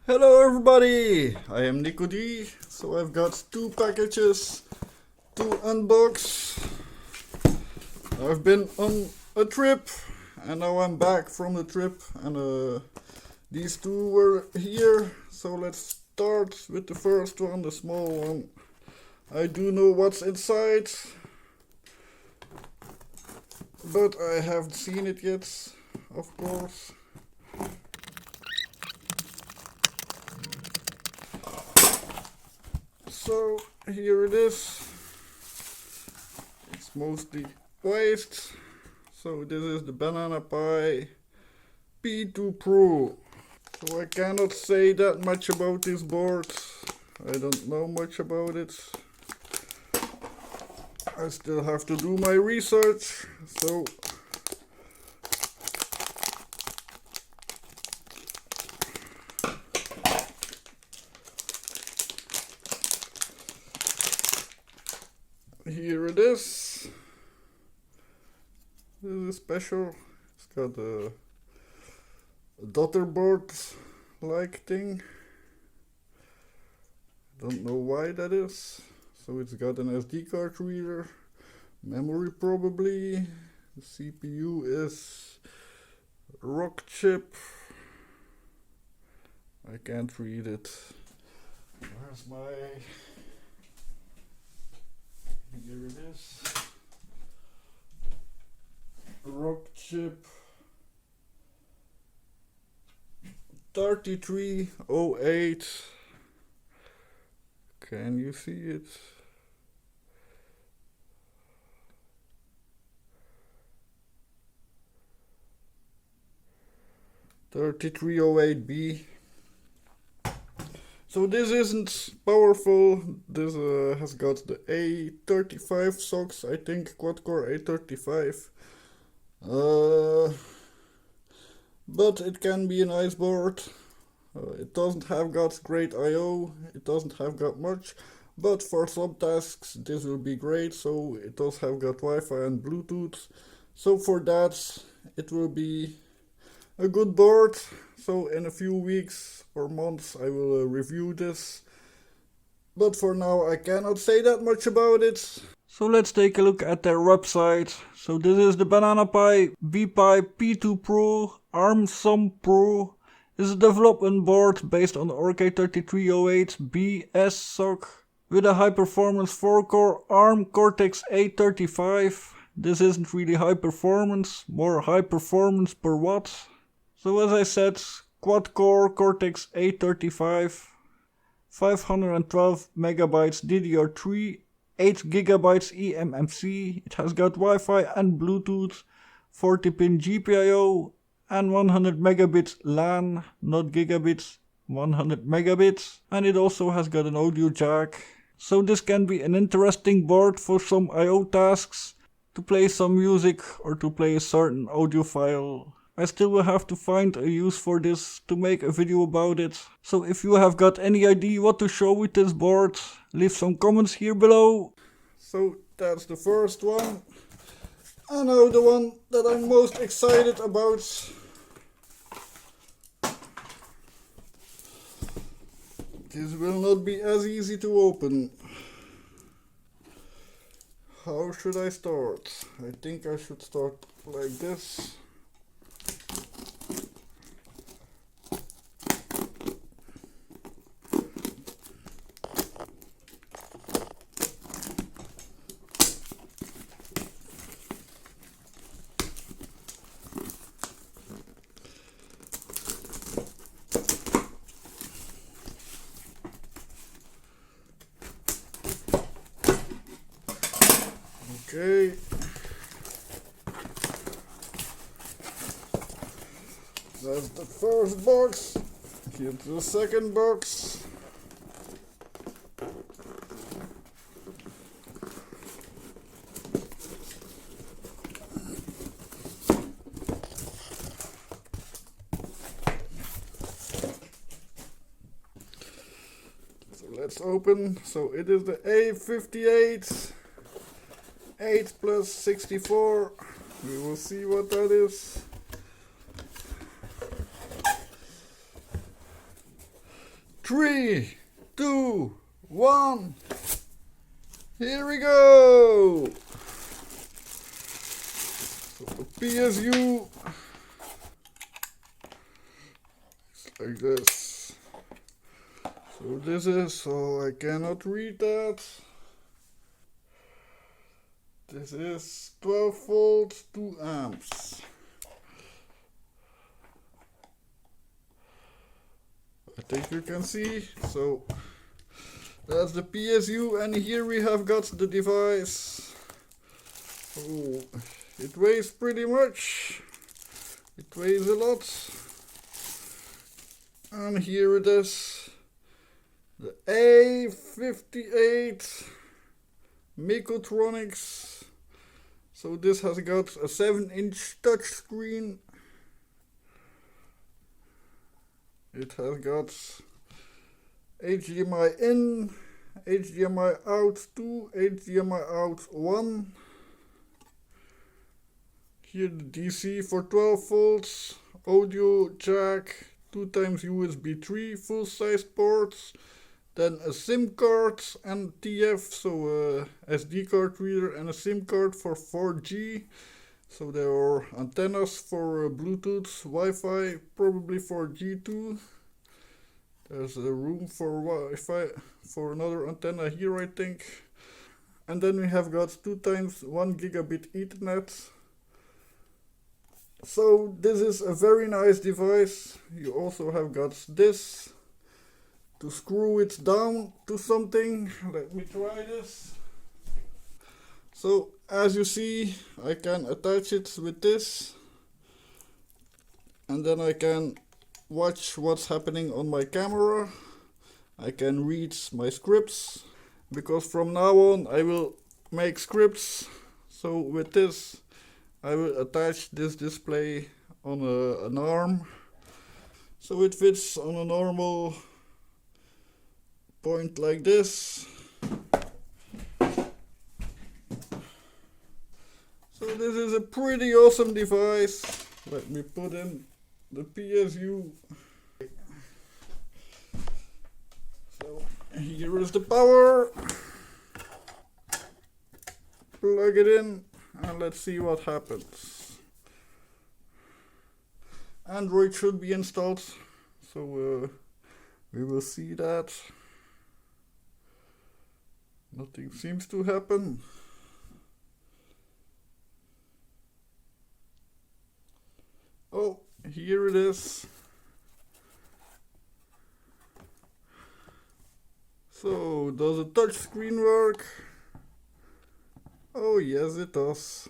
Hello everybody, I am NicoD, so I've got two packages to unbox. I've been on a trip and now I'm back from the trip and these two were here, so let's start with the first one, the small one. I do know what's inside, but I haven't seen it yet, of course. So here it is. It's mostly waste. So this is the Banana Pi P2 Pro. So I cannot say that much about this board. I don't know much about it. I still have to do my research. So here it is. This is special. It's got a daughter board like thing. Don't know why that is. So it's got an SD card reader, memory probably. The CPU is rock chip. I can't read it. Where's my... Here it is. Rock chip 3308. Can you see it? (3308B). So this isn't powerful. This has got the A35 socks, I think, quad-core A35. But it can be a nice board. It doesn't have got great I/O, it doesn't have got much, but for some tasks this will be great. So it does have got Wi-Fi and Bluetooth. So for that it will be a good board. So in a few weeks or months I will review this. But for now I cannot say that much about it. So let's take a look at their website. So this is the Banana Pi BPI P2 Pro ARM Sum Pro. This is a development board based on the RK3308B SoC with a high performance 4-core ARM Cortex A35. This isn't really high performance, more high performance per watt. So as I said, quad-core Cortex A35, 512 megabytes DDR3, 8 gigabytes eMMC. It has got Wi-Fi and Bluetooth, 40-pin GPIO, and 100 megabits LAN, not gigabits, 100 megabits. And it also has got an audio jack. So this can be an interesting board for some I/O tasks, to play some music or to play a certain audio file. I still will have to find a use for this to make a video about it. So if you have got any idea what to show with this board, leave some comments here below. So that's the first one. And now the one that I'm most excited about. This will not be as easy to open. How should I start? I think I should start like this. Okay. That's the first box. Here's the second box. So let's open. So it is the A58. 8 plus 64. We will see what that is. 3, 2, 1. Here we go. So the PSU is like this. So this is, I cannot read that. This is 12 volts, 2 amps. I think you can see. So that's the PSU, and here we have got the device. Oh, it weighs pretty much. It weighs a lot. And here it is. The A58 Mekotronics. So this has got a 7-inch touchscreen. It has got HDMI in, HDMI out 2, HDMI out 1. Here the DC for 12 volts, audio jack, 2 times USB 3 full size ports, then a SIM card and TF, so a SD card reader and a SIM card for 4G. So there are antennas for Bluetooth, Wi-Fi, probably 4G too. There's a room for Wi-Fi for another antenna here, I think. And then we have got 2 times 1 gigabit Ethernet. So this is a very nice device. You also have got this to screw it down to something. Let me try this. So as you see, I can attach it with this, and then I can watch what's happening on my camera. I can read my scripts, because from now on I will make scripts. So with this I will attach this display on an arm, so it fits on a normal point like this. So this is a pretty awesome device. Let me put in the PSU. So here is the power. Plug it in and let's see what happens. Android should be installed, so we will see that. Nothing seems to happen. Oh, here it is. So, does a touch screen work? Oh, yes, it does.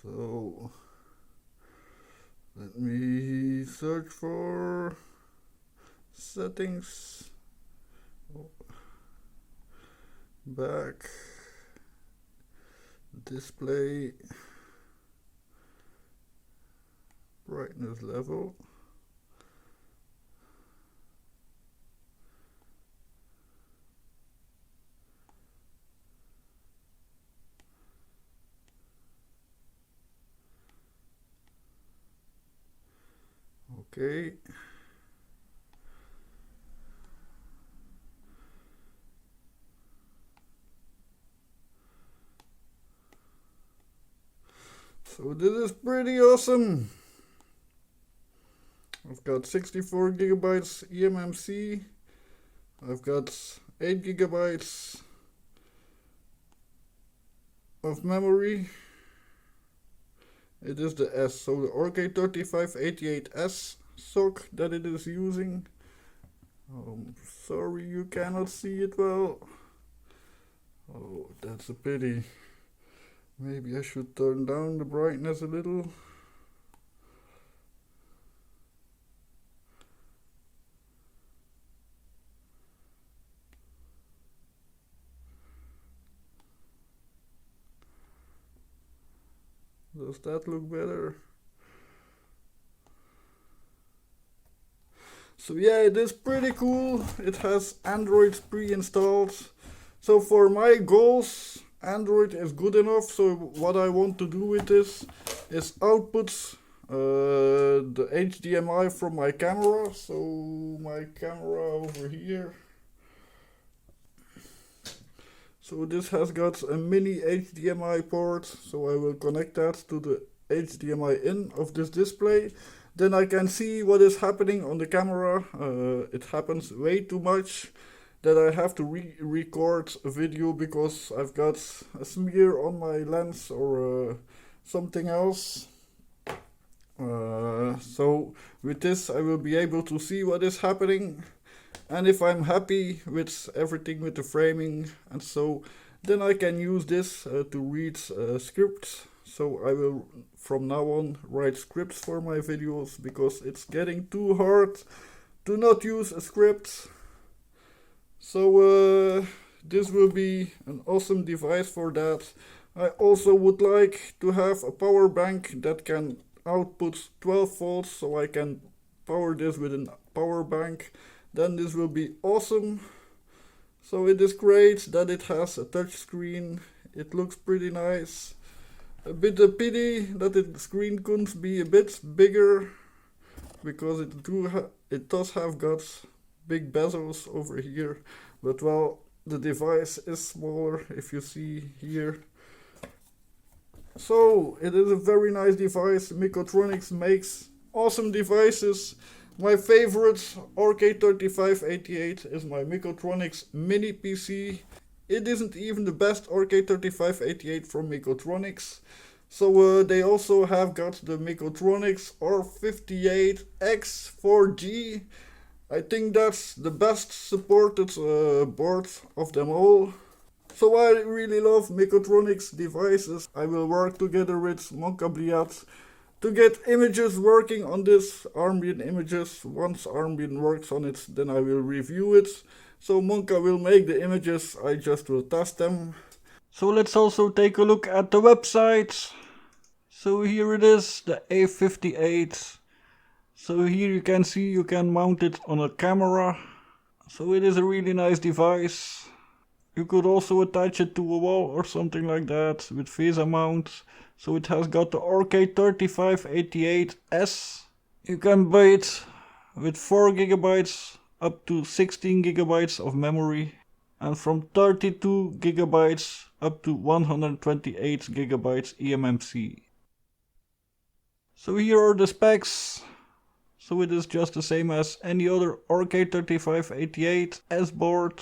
So, let me search for settings. Oh. Back. Display. Brightness level. Okay. So this is pretty awesome. I've got 64 gigabytes eMMC. I've got 8 gigabytes of memory. It is the S, so the RK3588S SoC that it is using. Sorry you cannot see it well. Oh, that's a pity. Maybe I should turn down the brightness a little. Does that look better? So yeah, it is pretty cool. It has Android pre-installed. So for my goals, Android is good enough. So what I want to do with this is output the HDMI from my camera. So my camera over here. So this has got a mini HDMI port, so I will connect that to the HDMI in of this display. Then I can see what is happening on the camera. It happens way too much that I have to record a video because I've got a smear on my lens or something else. So with this I will be able to see what is happening, and if I'm happy with everything with the framing and so, then I can use this to read scripts. So I will from now on write scripts for my videos because it's getting too hard to not use a script. So this will be an awesome device for that. I also would like to have a power bank that can output 12 volts, so I can power this with a power bank. Then this will be awesome. So it is great that it has a touch screen. It looks pretty nice. A bit a pity that the screen couldn't be a bit bigger, because it does have got big bezels over here, but well, the device is smaller if you see here. So it is a very nice device. Mekotronics makes awesome devices. My favorite RK3588 is my Mekotronics mini PC. It isn't even the best RK3588 from Mekotronics. So they also have got the Mekotronics A58 X4G. I think that's the best supported board of them all. So I really love Mekotronics devices. I will work together with NicoD to get images working on this, ambient images. Once ambient works on it, then I will review it. So Monka will make the images, I just will test them. So let's also take a look at the website. So here it is, the A58. So here you can see you can mount it on a camera. So it is a really nice device. You could also attach it to a wall or something like that with VESA mount. So it has got the RK3588S. You can buy it with 4 GB up to 16 GB of memory, and from 32 GB up to 128 GB eMMC. So here are the specs. So it is just the same as any other RK3588S board.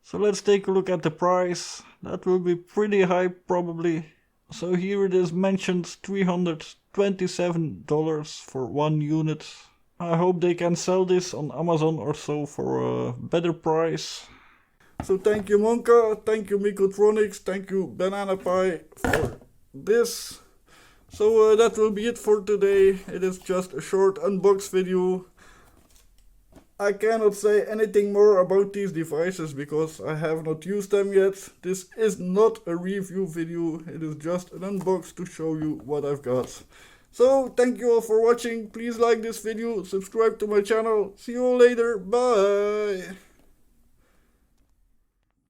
So let's take a look at the price. That will be pretty high probably. So here it is mentioned $327 for one unit. I hope they can sell this on Amazon or so for a better price. So thank you Monka, thank you Mekotronics, thank you Banana Pie for this. So that will be it for today. It is just a short unbox video. I cannot say anything more about these devices because I have not used them yet. This is not a review video, it is just an unbox to show you what I've got. So thank you all for watching, please like this video, subscribe to my channel, see you all later, bye!